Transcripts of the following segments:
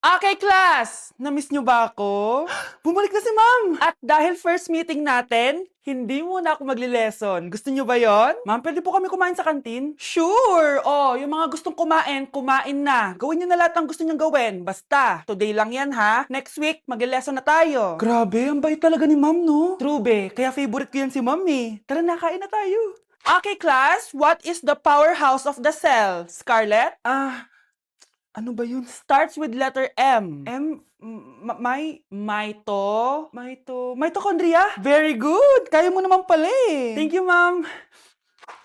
Okay, class! Na-miss nyo ba ako? Bumalik na si ma'am! At dahil first meeting natin, hindi muna ako magli-lesson. Gusto nyo ba yon? Ma'am, pwede po kami kumain sa kantin? Sure! Oh, yung mga gustong kumain, kumain na. Gawin nyo na lahat ng gusto nyong gawin. Basta, today lang yan ha. Next week, magli-lesson na tayo. Grabe, ang bait talaga ni ma'am, no? True, be. Kaya favorite ko yan si ma'am eh. Tara na, kain na tayo. Okay, class, what is the powerhouse of the cell? Scarlett? Ano ba yun? Starts with letter M. Mitochondria? Very good! Kaya mo naman pala eh. Thank you, ma'am.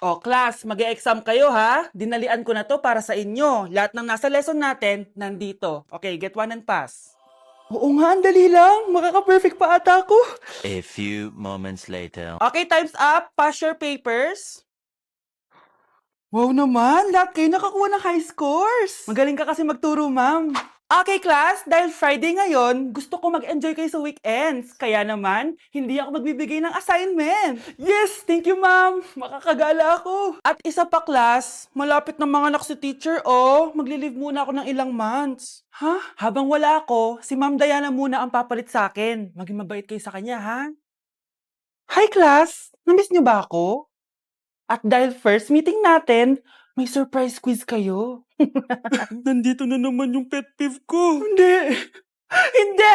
O, class, mag-e-exam kayo ha. Dinalian ko na to para sa inyo. Lahat ng nasa lesson natin, nandito. Okay, get one and pass. Oo nga, ang dali lang. Makaka-perfect pa ata ako. A few moments later. Okay, time's up. Pass your papers. Wow naman, lahat kayo nakakuha ng high scores. Magaling ka kasi magturo, ma'am. Okay, class, dahil Friday ngayon, gusto ko mag-enjoy kayo sa weekends. Kaya naman, hindi ako magbibigay ng assignment. Yes, thank you, ma'am. Makakagala ako. At isa pa, class, malapit na mga anak si teacher, oh. Magli-leave muna ako ng ilang months. Ha? Habang wala ako, si Ma'am Diana muna ang papalit sa akin. Maging mabait kayo sa kanya, ha? Hi, class! Namiss niyo ba ako? At dahil first meeting natin, may surprise quiz kayo. Nandito na naman yung pet peeve ko. Hindi! Hindi!